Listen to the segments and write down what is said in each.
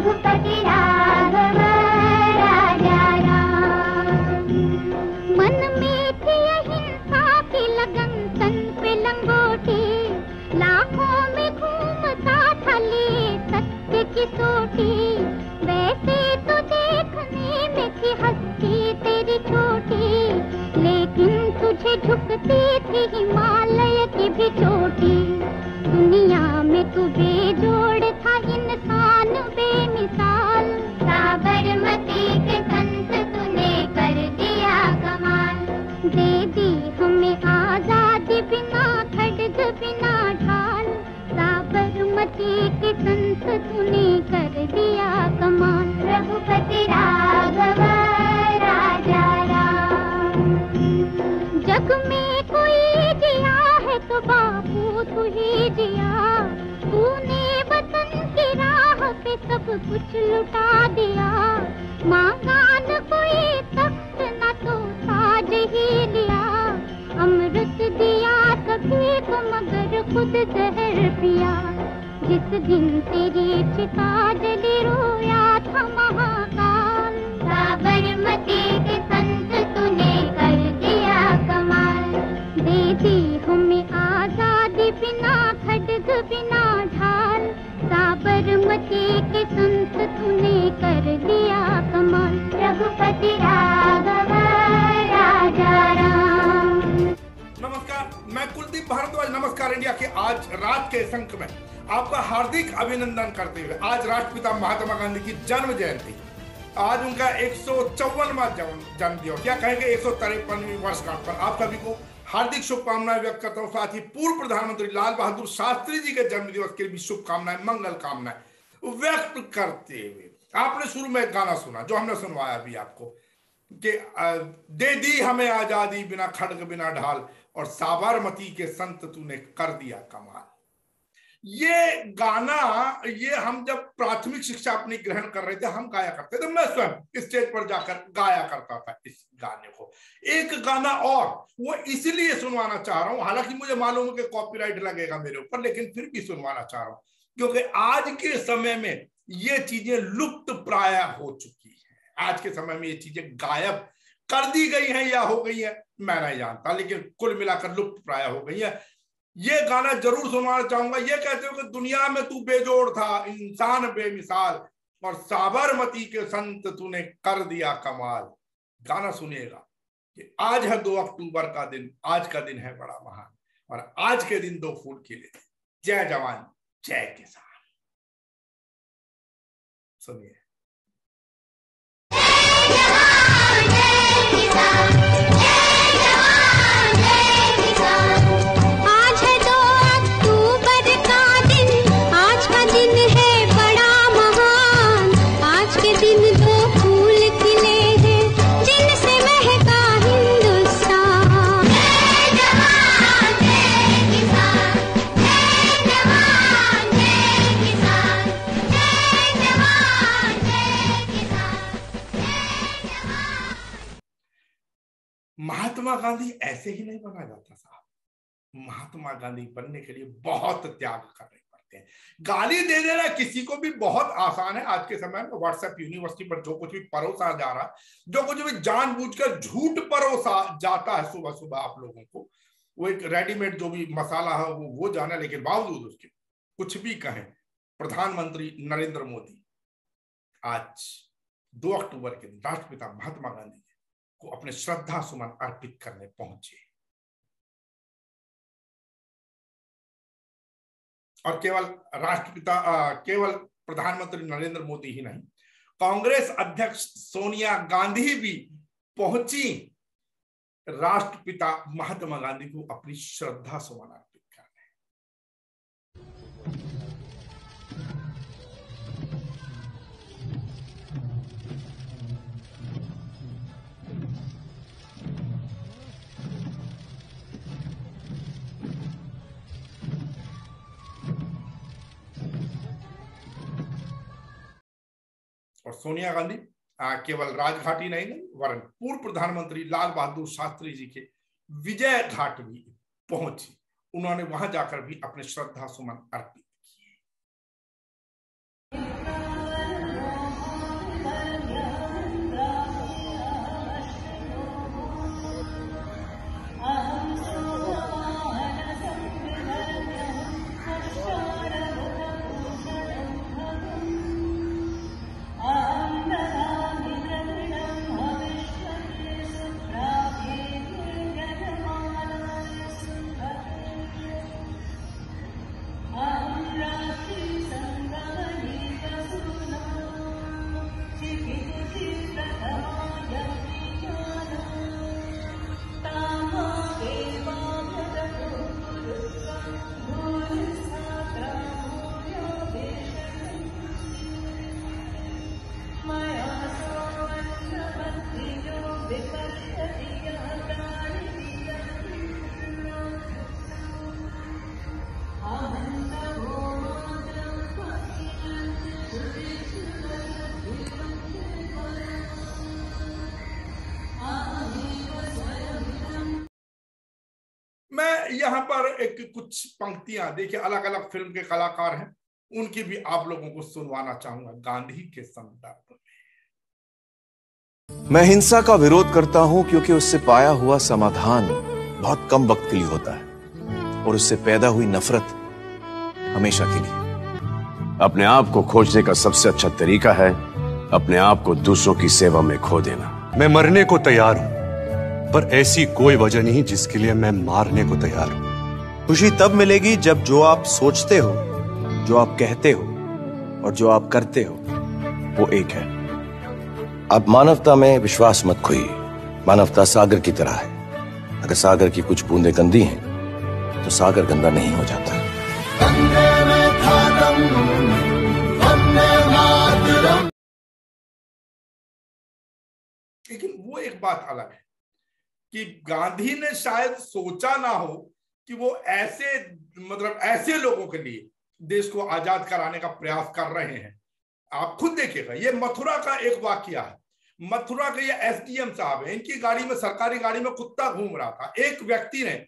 रघुपति राघव राजा राम। मन में थी अहिंसा की लगन, तन पे लंगोटी, लाखों में घूमता था लिए सत्य की सोटी। वैसे तो देखने में थी हस्ती तेरी छोटी, लेकिन तुझे झुकती थी हिमालय की भी चोटी। दुनिया में तू बेजोड़ था, इंसान बेमिसाल, साबरमती के संत तूने कर दिया कमाल। दे दी हमें आजादी बिना खड्ग बिना ढाल, साबरमती के संत तूने कर दिया कमाल। रघुपति राघव राजा राम। जग में कोई जिया है तो बापू तू ही जिया, तूने वतन की राह पे सब कुछ लुटा दिया। मांगा न कोई तख्त न तो ताज ही लिया, अमृत दिया सभी को मगर खुद जहर पिया। जिस दिन तेरी चिता जली रोया था महाकाल, साबरमती के संत तूने कर दिया कमाल। दे दी हमें आजादी बिना खड्ग बिना ढाल, साबरमती के संत तूने कर दिया कमाल। रघुपति राघव राजा राम। नमस्कार, मैं कुलदीप भारद्वाज नमस्कार इंडिया के आज रात के इस अंक में आपका हार्दिक अभिनंदन करते हुए, आज राष्ट्रपिता महात्मा गांधी की जन्म जयंती, आज उनका 154वां जन्म दिवस, क्या कहेंगे 153वीं वर्षगांठ पर आप सभी को हार्दिक शुभकामनाएं व्यक्त करता हूं। साथ ही पूर्व प्रधानमंत्री लाल बहादुर शास्त्री जी के जन्म दिवस के लिए भी शुभकामनाएं, मंगल कामनाएं व्यक्त करते हुए आपने शुरू में एक गाना सुना जो हमने सुनवाया अभी आपको कि दे दी हमें आजादी बिना खड्ग बिना ढाल, और साबरमती के संत तूने कर दिया कमाल। ये गाना, ये हम जब प्राथमिक शिक्षा अपनी ग्रहण कर रहे थे हम गाया करते थे, मैं स्वयं स्टेज पर जाकर गाया करता था इस गाने को। एक गाना और वो इसलिए सुनवाना चाह रहा हूं, हालांकि मुझे मालूम है कि कॉपीराइट लगेगा मेरे ऊपर, लेकिन फिर भी सुनवाना चाह रहा हूं क्योंकि आज के समय में ये चीजें लुप्त प्राय हो चुकी है। आज के समय में ये चीजें गायब कर दी गई हैं या हो गई है मैं नहीं जानता, लेकिन कुल मिलाकर लुप्त प्राय हो गई है। ये गाना जरूर सुनवाना चाहूंगा। ये कहते हो कि दुनिया में तू बेजोड़ था, इंसान बेमिसाल, और साबरमती के संत तूने कर दिया कमाल। गाना सुनिएगा कि आज है 2 अक्टूबर का दिन, आज का दिन है बड़ा महान, और आज के दिन 2 फूल खिले, जय जवान जय किसान। सुनिए। महात्मा गांधी ऐसे ही नहीं बना जाता साहब। महात्मा गांधी बनने के लिए बहुत त्याग करने पड़ते हैं। गाली दे देना किसी को भी बहुत आसान है आज के समय में। व्हाट्सएप यूनिवर्सिटी पर जो कुछ भी परोसा जा रहा है, जो कुछ भी जानबूझकर झूठ परोसा जाता है सुबह सुबह आप लोगों को, वो एक रेडीमेड जो भी मसाला है वो जाना, लेकिन बावजूद उसके कुछ भी कहें, प्रधानमंत्री नरेंद्र मोदी आज 2 अक्टूबर के दिन राष्ट्रपिता महात्मा गांधी को अपने श्रद्धा सुमन अर्पित करने पहुंचे। और केवल राष्ट्रपिता, केवल प्रधानमंत्री नरेंद्र मोदी ही नहीं, कांग्रेस अध्यक्ष सोनिया गांधी भी पहुंची राष्ट्रपिता महात्मा गांधी को अपनी श्रद्धा सुमन अर्पित करने। और सोनिया गांधी केवल राजघाट ही नहीं वरन पूर्व प्रधानमंत्री लाल बहादुर शास्त्री जी के विजय घाट भी पहुंची। उन्होंने वहां जाकर भी अपने श्रद्धा सुमन अर्पित किए। यहाँ पर एक कुछ पंक्तियां देखिए, अलग अलग फिल्म के कलाकार हैं, उनकी भी आप लोगों को सुनवाना चाहूंगा गांधी के संदर्भ में। मैं हिंसा का विरोध करता हूं क्योंकि उससे पाया हुआ समाधान बहुत कम वक्त के लिए होता है और उससे पैदा हुई नफरत हमेशा के लिए। अपने आप को खोजने का सबसे अच्छा तरीका है अपने आप को दूसरों की सेवा में खो देना। मैं मरने को तैयार हूं, पर ऐसी कोई वजह नहीं जिसके लिए मैं मारने को तैयार हूं। खुशी तब मिलेगी जब जो आप सोचते हो, जो आप कहते हो और जो आप करते हो वो एक है। आप मानवता में विश्वास मत खोइए। मानवता सागर की तरह है। अगर सागर की कुछ बूंदें गंदी हैं तो सागर गंदा नहीं हो जाता। लेकिन वो एक बात अलग है कि गांधी ने शायद सोचा ना हो कि वो ऐसे मतलब ऐसे लोगों के लिए देश को आजाद कराने का प्रयास कर रहे हैं। आप खुद देखिएगा, ये मथुरा का एक वाकया है। मथुरा के ये एसडीएम साहब हैं, इनकी गाड़ी में, सरकारी गाड़ी में कुत्ता घूम रहा था। एक व्यक्ति ने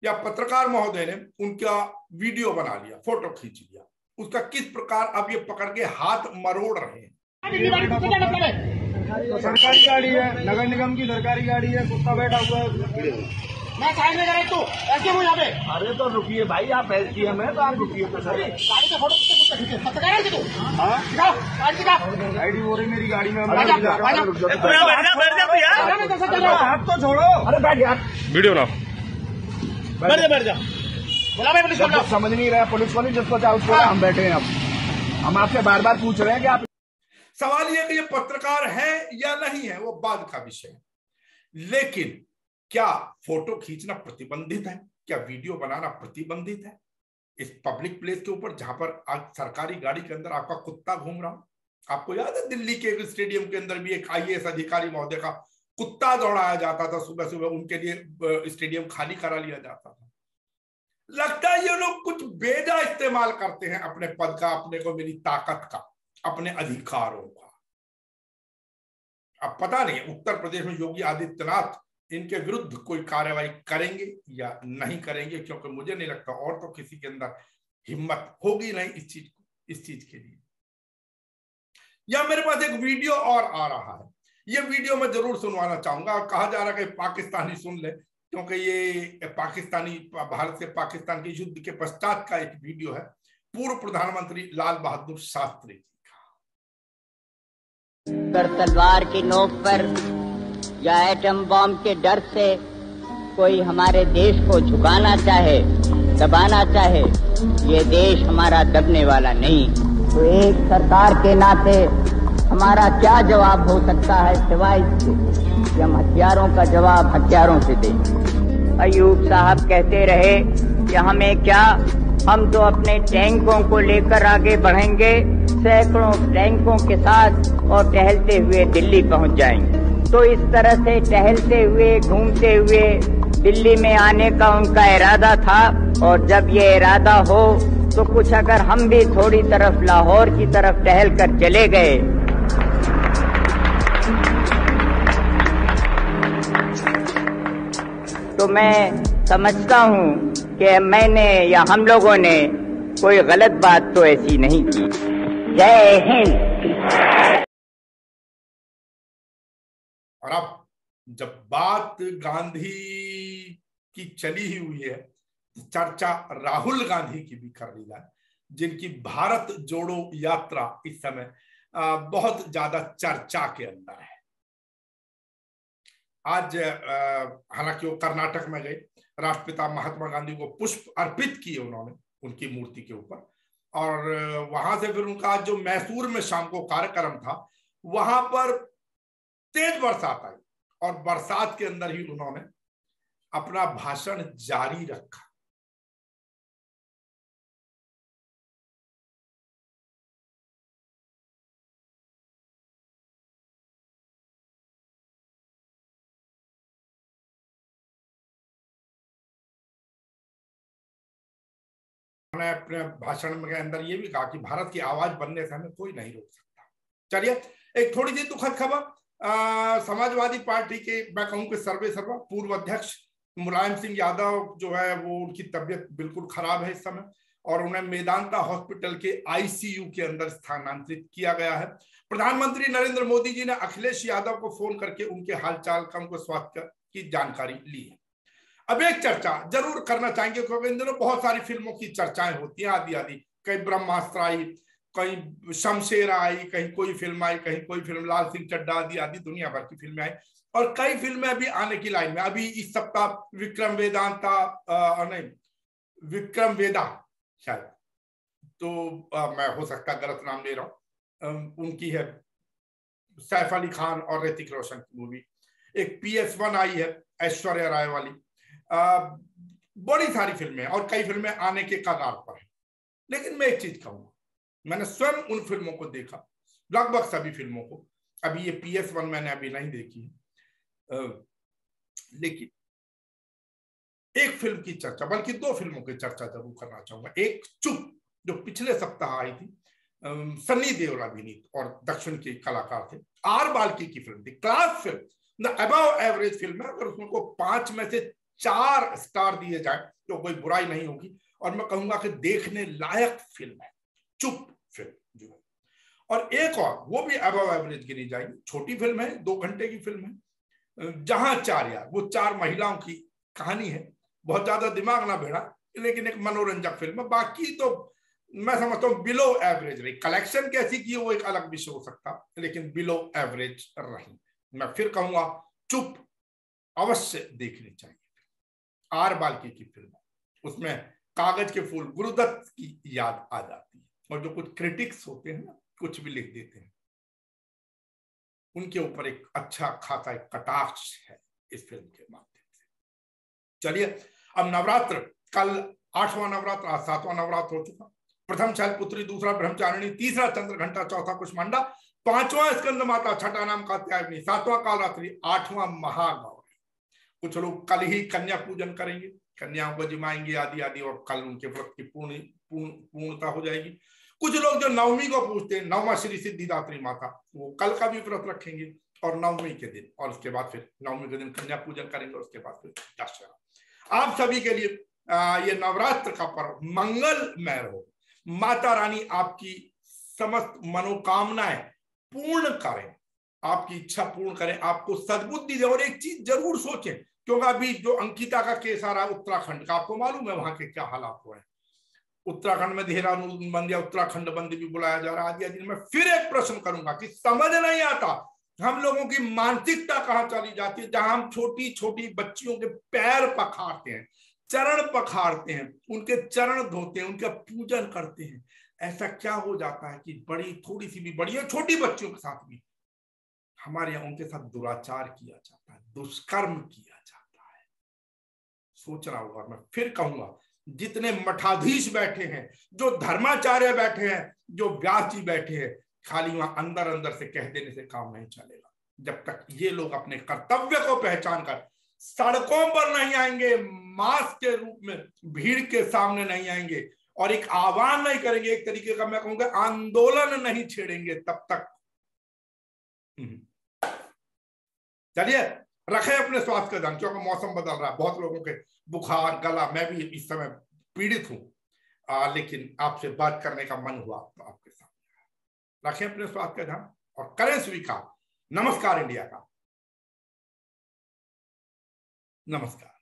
या पत्रकार महोदय ने उनका वीडियो बना लिया, फोटो खींच लिया उसका, किस प्रकार अब ये पकड़ के हाथ मरोड़ रहे हैं। तो सरकारी गाड़ी है, नगर निगम की सरकारी गाड़ी है, कुत्ता बैठा हुआ है। मैं साइड में तू ऐसे हूँ यहाँ पे। अरे तो रुकिए भाई, आप एसडीएम है तो आप रुकिए तो सर। गाड़ी का फोटो पत्रकार है तू? आईडी हो रही मेरी गाड़ी में। आप तो छोड़ो। अरे बैठ यार, वीडियो ना बैठ जा। बोला भाई पुलिस वाला समझ नहीं रहा, पुलिस वाले जिसको चाहो उसको। हम बैठे हैं, अब हम आपसे बार बार पूछ रहे हैं कि आप। सवाल यह कि ये पत्रकार है या नहीं है वो बाद का विषय है, लेकिन क्या फोटो खींचना प्रतिबंधित है? क्या वीडियो बनाना प्रतिबंधित है इस पब्लिक प्लेस के ऊपर जहां पर आज सरकारी गाड़ी के अंदर आपका कुत्ता घूम रहा हो? आपको याद है दिल्ली के एक स्टेडियम के अंदर भी एक आईएएस अधिकारी महोदय का कुत्ता दौड़ाया जाता था, सुबह सुबह उनके लिए स्टेडियम खाली करा लिया जाता था। लगता है ये लोग कुछ बेजा इस्तेमाल करते हैं अपने पद का, अपने को मेरी ताकत का, अपने अधिकारों का। अब पता नहीं उत्तर प्रदेश में योगी आदित्यनाथ इनके विरुद्ध कोई कार्रवाई करेंगे या नहीं करेंगे, क्योंकि मुझे नहीं लगता और तो किसी के अंदर हिम्मत होगी नहीं इस चीज के लिए। या मेरे पास एक वीडियो और आ रहा है, ये वीडियो मैं जरूर सुनवाना चाहूंगा। कहा जा रहा है कि पाकिस्तानी सुन ले, क्योंकि ये पाकिस्तानी, भारत से पाकिस्तान के युद्ध के पश्चात का एक वीडियो है, पूर्व प्रधानमंत्री लाल बहादुर शास्त्री जी का। तलवार की नोक पर या एटम बॉम्ब के डर से कोई हमारे देश को झुकाना चाहे, दबाना चाहे, ये देश हमारा दबने वाला नहीं। तो एक सरकार के नाते हमारा क्या जवाब हो सकता है सिवाय इसके कि हम हथियारों का जवाब हथियारों से दें। अयूब साहब कहते रहे कि हमें क्या, हम तो अपने टैंकों को लेकर आगे बढ़ेंगे, सैकड़ों टैंकों के साथ, और टहलते हुए दिल्ली पहुंच जाएंगे। तो इस तरह से टहलते हुए, घूमते हुए दिल्ली में आने का उनका इरादा था। और जब ये इरादा हो तो कुछ अगर हम भी थोड़ी तरफ लाहौर की तरफ टहल कर चले गए तो मैं समझता हूँ कि मैंने या हम लोगों ने कोई गलत बात तो ऐसी नहीं की। जय हिंद। और अब जब बात गांधी की चली ही हुई है, चर्चा राहुल गांधी की भी कर ली जाए, जिनकी भारत जोड़ो यात्रा इस समय बहुत ज्यादा चर्चा के अंदर है। आज हालांकि वो कर्नाटक में गए, राष्ट्रपिता महात्मा गांधी को पुष्प अर्पित किए उन्होंने उनकी मूर्ति के ऊपर, और वहां से फिर उनका जो मैसूर में शाम को कार्यक्रम था, वहां पर तेज बरसात आई और बरसात के अंदर ही उन्होंने अपना भाषण जारी रखा। उन्होंने अपने भाषण के अंदर ये भी कहा कि भारत की आवाज बनने से हमें कोई नहीं रोक सकता। चलिए एक थोड़ी सी दुखद खबर, समाजवादी पार्टी के मैं कहूं कि सर्वे सर्वा पूर्व अध्यक्ष मुलायम सिंह यादव जो है वो उनकी तबीयत बिल्कुल खराब है इस समय और उन्हें मेदांता हॉस्पिटल के आईसीयू के अंदर स्थानांतरित किया गया है। प्रधानमंत्री नरेंद्र मोदी जी ने अखिलेश यादव को फोन करके उनके हालचाल का, उनको स्वास्थ्य की जानकारी ली है। अब एक चर्चा जरूर करना चाहेंगे क्योंकि इन दिनों बहुत सारी फिल्मों की चर्चाएं होती हैं आदि आदि, कहीं ब्रह्मास्त्र आई, कहीं शमशेर आई, कहीं कोई फिल्म आई, कहीं कोई फिल्म, लाल सिंह चड्ढा आदि आदि दुनिया भर की फिल्में आई और कई फिल्में अभी आने की लाइन में। अभी इस सप्ताह विक्रम वेदा शायद, तो मैं हो सकता गलत नाम ले रहा हूं, उनकी है सैफ अली खान और ऋतिक रोशन की मूवी। एक PS1 आई है ऐश्वर्या राय वाली। बड़ी सारी फिल्में और कई फिल्में आने के कगार पर है। लेकिन मैं एक चीज कहूंगा, मैंने स्वयं उन फिल्मों को देखा, लगभग सभी फिल्मों को। अभी ये PS1 मैंने अभी नहीं देखी है, लेकिन एक फिल्म की चर्चा, बल्कि दो फिल्मों की चर्चा जरूर करना चाहूंगा। एक चुप, जो पिछले सप्ताह आई थी, सन्नी देओल अभिनीत और दक्षिण के कलाकार थे, आर बाल्की की फिल्म थी, class film, above average film है। अगर उसको 5 में से 4 स्टार दिए जाए तो कोई बुराई नहीं होगी और मैं कहूंगा कि देखने लायक फिल्म है चुप फिल्म जो है। और एक और, वो भी अबव एवरेज गिनी जाएगी, छोटी फिल्म है, 2 घंटे की फिल्म है, जहां 4 यार, वो 4 महिलाओं की कहानी है। बहुत ज्यादा दिमाग ना भेड़ा, लेकिन एक मनोरंजक फिल्म है। बाकी तो मैं समझता हूँ बिलो एवरेज रही। कलेक्शन कैसी की वो एक अलग विषय हो सकता, लेकिन बिलो एवरेज रही। मैं फिर कहूंगा चुप अवश्य देखनी चाहिए। आर बाल्की की फिल्म, उसमें कागज के फूल गुरुदत्त की याद आ जाती है और जो कुछ क्रिटिक्स होते हैं ना, कुछ भी लिख देते हैं, उनके ऊपर एक अच्छा खासा एक कटाक्ष है इस फिल्म के माध्यम से। चलिए, अब नवरात्र, कल 8वां नवरात्र, आज 7वां नवरात्र हो चुका। प्रथम शैलपुत्री, दूसरा ब्रह्मचारिणी, तीसरा चंद्रघंटा, चौथा कुष्मांडा, 5वां स्कंद माता, छठा नाम कात्यायनी, 7वां कालरात्रि, 8वां महागौरी। कुछ लोग कल ही कन्या पूजन करेंगे, कन्याओं को जिमाएंगे आदि आदि, और कल उनके व्रत की पूर्णता हो जाएगी। कुछ लोग जो नवमी को पूजते हैं, नवमा श्री सिद्धिदात्री माता, वो कल का भी व्रत रखेंगे और नवमी के दिन, और उसके बाद फिर नवमी के दिन कन्या पूजन करेंगे, उसके बाद फिर दशहरा। आप सभी के लिए ये नवरात्र का पर्व मंगलमय हो। माता रानी आपकी समस्त मनोकामनाएं पूर्ण करें, आपकी इच्छा पूर्ण करें, आपको सद्बुद्धि दे। और एक चीज जरूर सोचें, क्योंकि अभी जो अंकिता का केस आ रहा है उत्तराखंड का, आपको मालूम है वहां के क्या हालात हो रहे हैं। उत्तराखंड में देहरादून बंद या उत्तराखंड बंद भी बुलाया जा रहा है आदि आदि। मैं फिर एक प्रश्न करूंगा कि समझ नहीं आता हम लोगों की मानसिकता कहां चली जाती है, जहां हम छोटी छोटी बच्चियों के पैर पखारते हैं, चरण पखारते हैं, उनके चरण धोते हैं, उनका पूजन करते हैं। ऐसा क्या हो जाता है कि बड़ी, थोड़ी सी भी बड़ी और छोटी बच्चियों के साथ भी हमारे यहाँ उनके साथ दुराचार किया जाता है, दुष्कर्म किया जाता है। सोचना होगा। मैं फिर कहूंगा, जितने मठाधीश बैठे हैं, जो धर्माचार्य बैठे हैं, जो व्यास जी बैठे हैं, खाली वहां अंदर अंदर से कह देने से काम नहीं चलेगा। जब तक ये लोग अपने कर्तव्य को पहचान कर सड़कों पर नहीं आएंगे, मास के रूप में भीड़ के सामने नहीं आएंगे और एक आह्वान नहीं करेंगे, एक तरीके का मैं कहूंगा आंदोलन नहीं छेड़ेंगे, तब तक चलिए रखें अपने स्वास्थ्य का ध्यान, क्योंकि मौसम बदल रहा है। बहुत लोगों के बुखार, गला, मैं भी इस समय पीड़ित हूं, लेकिन आपसे बात करने का मन हुआ तो आपके सामने। रखें अपने स्वास्थ्य का ध्यान और करें स्वीकार। नमस्कार इंडिया का, नमस्कार।